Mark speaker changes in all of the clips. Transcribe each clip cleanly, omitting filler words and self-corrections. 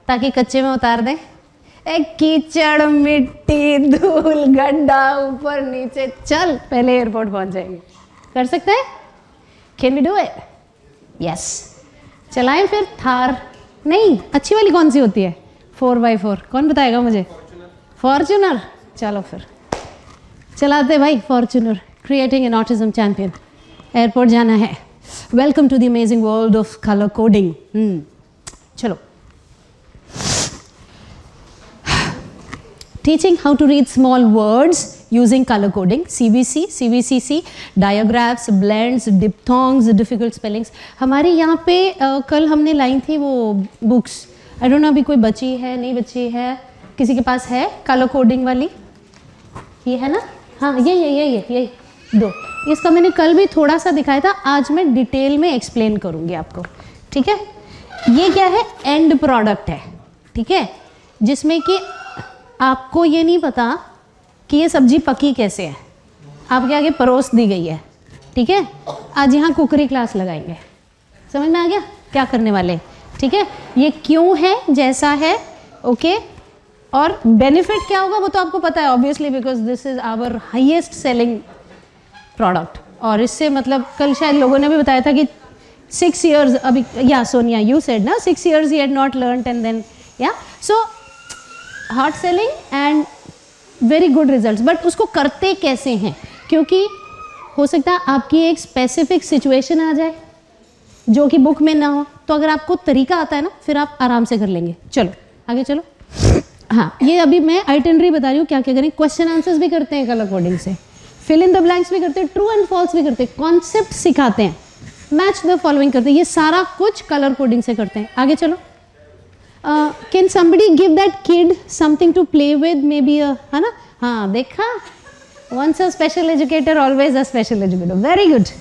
Speaker 1: ताकि कच्चे में उतार दें। एक कीचड़, मिट्टी, धूल, गड्ढा, ऊपर नीचे, चल पहले एयरपोर्ट पहुंच जाएंगे। कर सकते हैं? Can we do it? Yes. चलाएं फिर थार। नहीं, अच्छी वाली कौन सी होती है? 4x4। कौन बताएगा मुझे? फॉर्च्यूनर। चलो फिर चलाते भाई Fortuner. Creating an autism champion. Airport जाना है। Welcome to the amazing world of colour coding. चलो। Teaching how to read small words using color coding, CBC, CVCC, diagrams, blends, diphthongs, difficult spellings. हमारे यहाँ पे कल हमने लाई थी वो बुक्स। आई डोंट नो अभी कोई बची है नहीं बची है, किसी के पास है कलर कोडिंग वाली? ये है ना? हाँ ये दो। इसका मैंने कल भी थोड़ा सा दिखाया था, आज मैं डिटेल में एक्सप्लेन करूँगी आपको। ठीक है? ये क्या है? एंड प्रोडक्ट है। ठीक है? जिसमें कि आपको ये नहीं पता कि ये सब्जी पकी कैसे है, आपके आगे परोस दी गई है। ठीक है? आज यहाँ कुकरी क्लास लगाएंगे। समझ में आ गया क्या करने वाले? ठीक है? ये क्यों है जैसा है, ओके? और बेनिफिट क्या होगा वो तो आपको पता है obviously, because this is our highest selling product. और इससे मतलब कल शायद लोगों ने भी बताया था कि 6 years अभी, या सोनिया यू सेड ना 6 years he had not learned and then या so hot selling and very good results. But उसको करते कैसे हैं? क्योंकि हो सकता है आपकी एक स्पेसिफिक सिचुएशन आ जाए जो कि बुक में ना हो, तो अगर आपको तरीका आता है ना फिर आप आराम से कर लेंगे। चलो आगे चलो। हाँ, ये अभी मैं आइटनरी बता रही हूँ क्या क्या करें। क्वेश्चन आंसर्स भी करते हैं कलर कोडिंग से, फिल इन द ब्लैंक्स भी करते हैं, ट्रू एंड फॉल्स भी करते हैं, कॉन्सेप्ट सिखाते हैं, मैच द फॉलोइंग करते हैं। ये सारा कुछ कलर कोडिंग से करते हैं। आगे चलो। Can somebody give that kid something to play with? Maybe a, है ना? हाँ, देखा? Once a special educator, always a special educator. Very good.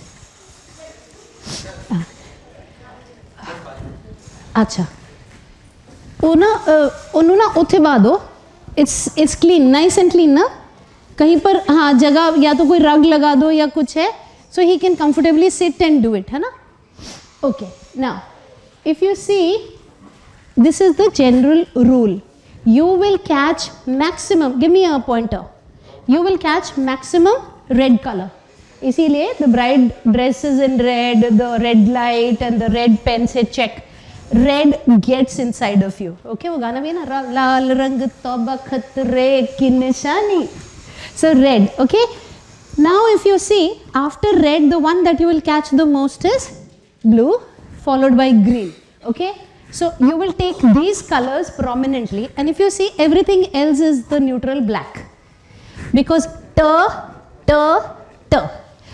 Speaker 1: अच्छा, उन्होंने ना उठे बादो, it's clean, nice and clean ना? कहीं पर हाँ जगह या तो कोई रग लगा दो या कुछ है, so he can comfortably sit and do it, है ना? Okay. Now, if you see. This is the general rule. You will catch maximum, give me a pointer. You will catch maximum red color. इसीलिए the bride dresses in red, the red light and the red pen से check. Red gets inside of you. Okay, वो गाना भी है ना, लाल रंग तौबा खतरे की निशानी. So red, okay. Now if you see, after red, the one that you will catch the most is blue, followed by green. Okay. So you will take these colors prominently, and if you see everything else is the neutral black, because t.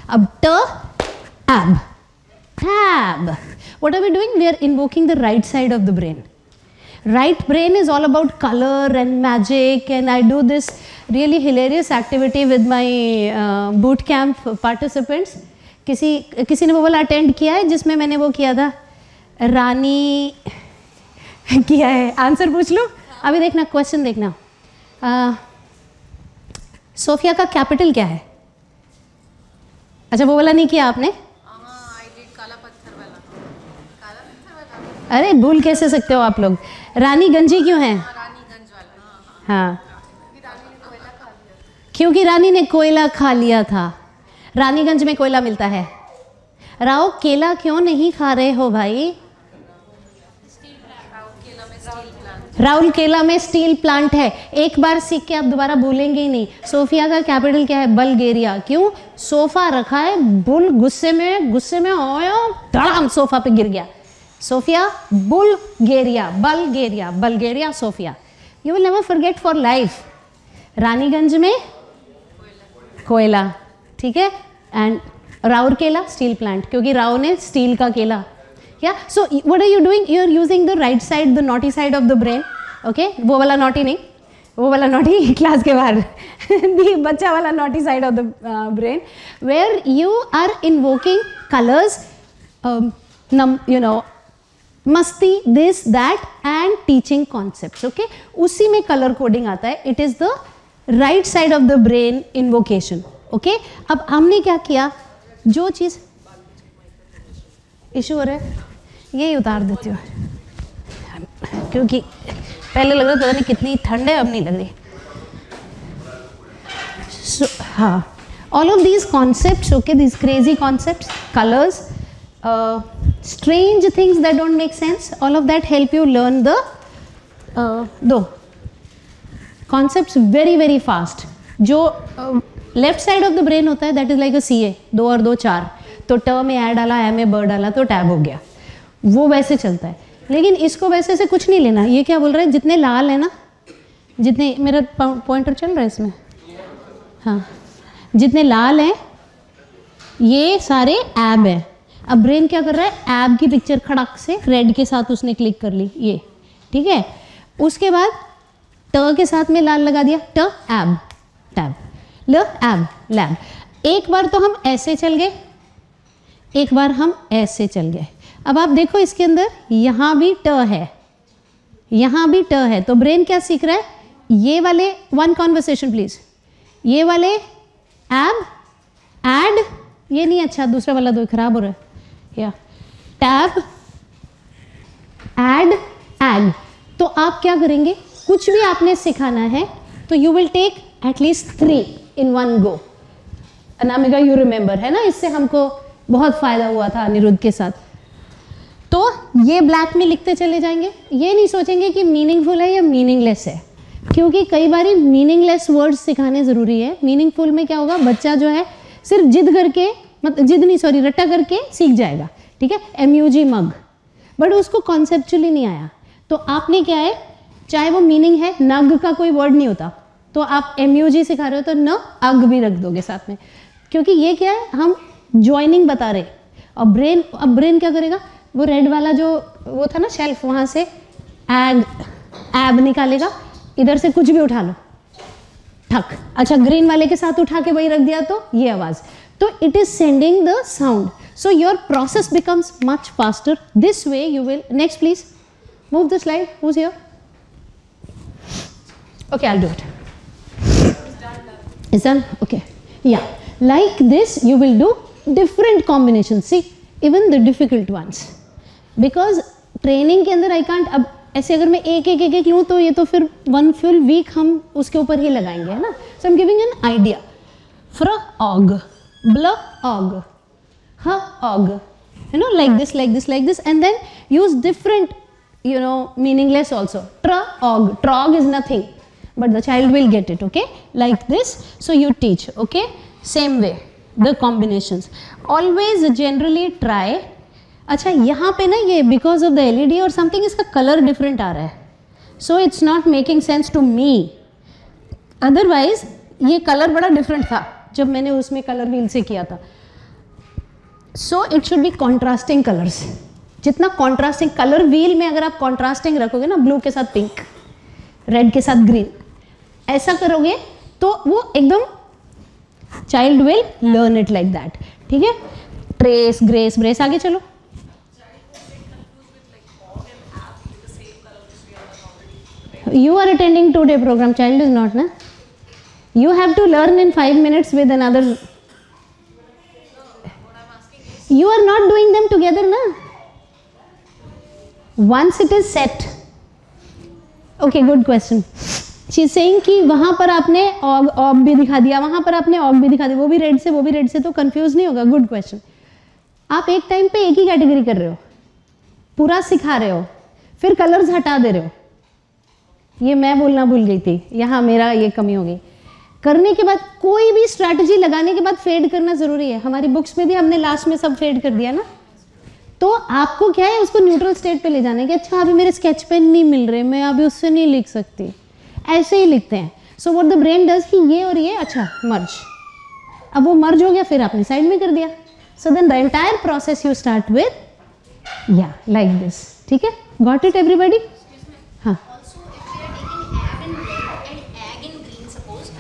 Speaker 1: Ab t, ab. What are we doing? We are invoking the right side of the brain. Right brain is all about color and magic, and I do this really hilarious activity with my boot camp participants. किसी ने वो वाला attend किया है जिसमें मैंने वो किया था, रानी किया है। आंसर पूछ लूँ? अभी देखना, क्वेश्चन देखना। सोफिया का कैपिटल क्या है? अच्छा, वो वाला नहीं किया आपने? काला पत्थर वाला। अरे भूल कैसे सकते हो आप लोग? रानी गंजी क्यों है? रानीगंज वाला। हाँ, क्योंकि रानी ने कोयला खा लिया था। रानीगंज में कोयला मिलता है। राव केला क्यों नहीं खा रहे हो भाई? राउल केला में स्टील प्लांट है। एक बार सीख के आप दोबारा भूलेंगे ही नहीं। सोफिया का कैपिटल क्या है? बल्गेरिया। क्यों? सोफा रखा है, बुल गुस्से में आया, धड़ाम सोफा पे गिर गया। Sofia Bulgaria, Bulgaria Sofia. You will never forget for life. Raniganj में कोयला, ठीक है, एंड राउर केला स्टील प्लांट, क्योंकि राव ने स्टील का केला। Yeah, so what are you doing? You are using the right side, the naughty side of the brain. Okay, वो वाला naughty नहीं, वो वाला naughty क्लास के बाहर, the बच्चा वाला naughty side of the brain, where you are invoking colors, you know, मस्ती, this, that, and teaching concepts. Okay, उसी में color coding आता है. It is the right side of the brain invocation. Okay, अब हमने क्या किया? जो चीज़ इशू हो रहा है यही उतार देती हूँ। क्योंकि पहले लग रहा पता नहीं कितनी ठंड है, अब नहीं लग रही। So, हाँ, all of these concepts, okay, these crazy concepts, colors, strange things that don't make sense, all of that help you learn the concepts very very fast. जो left side of the brain होता है that is like a CA, 2 और 2 4, तो ट में ऐ डाला, ए में ब डाला तो टैब हो गया, वो वैसे चलता है। लेकिन इसको वैसे से कुछ नहीं लेना। ये क्या बोल रहा है, जितने लाल है ना, जितने, मेरा पॉइंटर चल रहा है इसमें, हाँ, जितने लाल हैं ये सारे ऐब हैं। अब ब्रेन क्या कर रहा है, ऐब की पिक्चर खड़क से रेड के साथ उसने क्लिक कर ली, ये ठीक है। उसके बाद ट के साथ में लाल लगा दिया, ट ऐब टैब, ल ऐब लैब। एक बार तो हम ऐसे चल गए, एक बार हम ऐसे चल गए। अब आप देखो इसके अंदर यहाँ भी ट है, यहाँ भी ट है, तो ब्रेन क्या सीख रहा है, ये वाले, वन कॉन्वर्सेशन प्लीज, ये वाले ऐब ऐड, ये नहीं अच्छा, दूसरा वाला दो खराब हो रहा है, या टैब ऐड ऐड। तो आप क्या करेंगे, कुछ भी आपने सिखाना है तो you will take at least 3 in 1 go। Anamika you remember है ना, इससे हमको बहुत फायदा हुआ था अनिरुद्ध के साथ। तो ये ब्लैक में लिखते चले जाएंगे, ये नहीं सोचेंगे कि मीनिंगफुल है या मीनिंगलेस है, क्योंकि कई बार मीनिंगलेस वर्ड्स सिखाने ज़रूरी है। मीनिंगफुल में क्या होगा, बच्चा जो है सिर्फ जिद करके, मतलब जिद नहीं सॉरी रट्टा करके सीख जाएगा, ठीक है, MUG मग, बट उसको कॉन्सेप्चुअली नहीं आया। तो आपने क्या है, चाहे वो मीनिंग है, नग का कोई वर्ड नहीं होता, तो आप MUG सिखा रहे हो तो न अग भी रख दोगे साथ में, क्योंकि ये क्या है, हम ज्वाइनिंग बता रहे। और ब्रेन, अब ब्रेन क्या करेगा, वो रेड वाला जो वो था ना शेल्फ, वहाँ से एग ऐब निकालेगा, इधर से कुछ भी उठा लो, ठक, अच्छा ग्रीन वाले के साथ उठा के वही रख दिया तो ये आवाज़, तो it is sending the sound, so your process becomes much faster this way. You will, next please move the slide, who's here? Okay, I'll do it. It's done? Okay. Yeah. Like this, you will do different combinations. See, even the difficult ones. Because training के अंदर I can't, अब ऐसे अगर मैं एक लूँ तो ये तो फिर 1 full week हम उसके ऊपर ही लगाएंगे, है ना। So I'm giving an idea. Frog, blog, og, you know, like this, like this, like this, and then use different, you know, meaningless also. Trog, trog is nothing, but the child will get it, okay, like this. So you teach, okay, same way the combinations. Always generally try. अच्छा यहाँ पे ना ये because of the LED और something इसका color different आ रहा है, so it's not making sense to me. Otherwise ये color बड़ा different था जब मैंने उसमें color wheel से किया था. So it should be contrasting colors. जितना contrasting color wheel में अगर आप contrasting रखोगे ना, blue के साथ pink, red के साथ green, ऐसा करोगे तो वो एकदम child will learn it like that, ठीक है। ट्रेस, ग्रेस, ब्रेस, आगे चलो। You are attending 2-day program, child is not, ना। You have to learn in 5 minutes with another. You are not doing them together, ना। Once it is set. Okay, good question. She is saying कि वहाँ पर आपने org भी दिखा दिया, वहाँ पर आपने ऑग भी दिखा दिया, वो भी रेड से वो भी रेड से, तो कंफ्यूज नहीं होगा। Good question. आप एक टाइम पे एक ही कैटेगरी कर रहे हो, पूरा सिखा रहे हो, फिर कलर्स हटा दे रहे हो। ये मैं बोलना भूल गई थी, यहाँ मेरा ये कमी हो गई। करने के बाद कोई भी स्ट्रैटेजी लगाने के बाद फेड करना जरूरी है। हमारी बुक्स में भी हमने लास्ट में सब फेड कर दिया ना, तो आपको क्या है, उसको न्यूट्रल स्टेट पे ले जाने के। अच्छा अभी मेरे स्केच पेन नहीं मिल रहे, मैं अभी उससे नहीं लिख सकती, ऐसे ही लिखते हैं। So what the brain does कि ये और ये अच्छा मर्ज, अब वो मर्ज हो गया, फिर आपने साइड में कर दिया। So then the entire process you start with या लाइक दिस, ठीक है। Got it everybody? हाँ।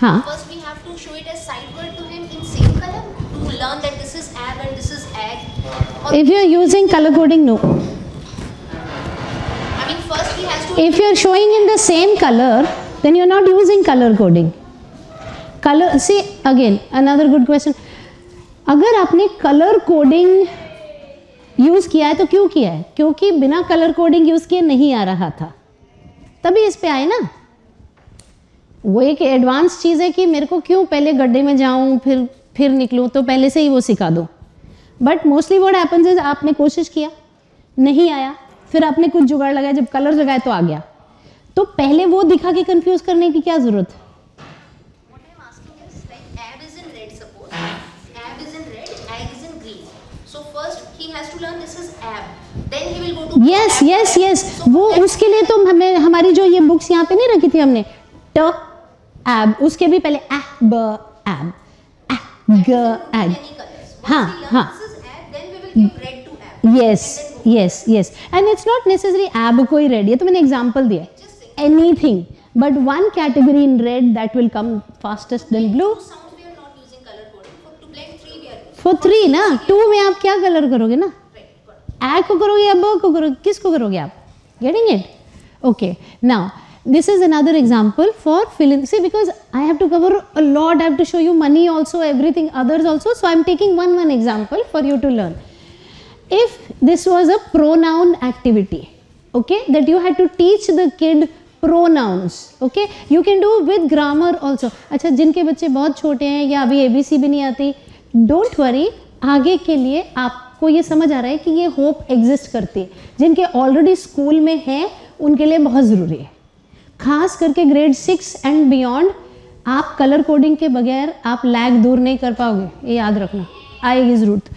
Speaker 1: हाँ।
Speaker 2: First we have to show it as side word to him in same color to learn that this is ab and this is egg.
Speaker 1: If you are using color coding, no.
Speaker 2: I mean first he has to.
Speaker 1: If you are showing in the same color, then you are not using color coding. Color, see again another good question. अगर आपने color coding use किया है तो क्यों किया है? क्योंकि बिना color coding यूज किए नहीं आ रहा था, तभी इस पे आए ना। वो एक एडवांस चीज़ है कि मेरे को क्यों पहले गड्ढे में जाऊं फिर निकलूं, तो पहले से ही वो सिखा दो। But mostly what happens is आपने कोशिश किया, नहीं आया, फिर आपने कुछ जुगाड़ लगाया, जब कलर लगाए तो आ गया। तो पहले वो दिखा के कंफ्यूज करने की क्या जरूरत?
Speaker 2: What I'm asking is like ab is in red, suppose ab is in red, ag is in green. So first he has to learn this is ab, then he will go to
Speaker 1: yes
Speaker 2: ab.
Speaker 1: Yes yes,
Speaker 2: So
Speaker 1: वो उसके लिए तो हमें हमारी जो ये books यहाँ पे नहीं रखी थी हमने, ट एब, उसके भी पहले एब एब ग एग,
Speaker 2: any colors. Once
Speaker 1: हाँ
Speaker 2: he learns
Speaker 1: हाँ,
Speaker 2: this is ab, then we will give red to ab.
Speaker 1: yes yes yes, and it's not necessary ab को ही red, ये तो मैंने एग्जांपल दिया है,
Speaker 2: Just say
Speaker 1: anything but one category in red that will come fastest than blue.
Speaker 2: two sounds we are not using color coding. For to blend three we are using.
Speaker 1: for 3 ना, 2 में आप क्या colour करोगे ना,
Speaker 2: Right. Got it.
Speaker 1: ए को करोगे या ब को करोगे, किसको करोगे आप? Getting it? Okay. Now this is another example for filling. See, because I have to cover a lot, I have to show you money also, everything others also. So I am taking one example for you to learn. If this was a pronoun activity, okay, that you had to teach the kid pronouns, okay, you can do with grammar also. अच्छा, जिनके बच्चे बहुत छोटे हैं या अभी ABC भी नहीं आती, don't worry, आगे के लिए आपको ये समझ आ रहा है कि ये होप एग्जिस्ट करती है। जिनके ऑलरेडी स्कूल में है उनके लिए बहुत ज़रूरी है, खास करके ग्रेड 6 एंड बियॉन्ड। आप कलर कोडिंग के बगैर आप लैग दूर नहीं कर पाओगे, ये याद रखना, आएगी ज़रूरत।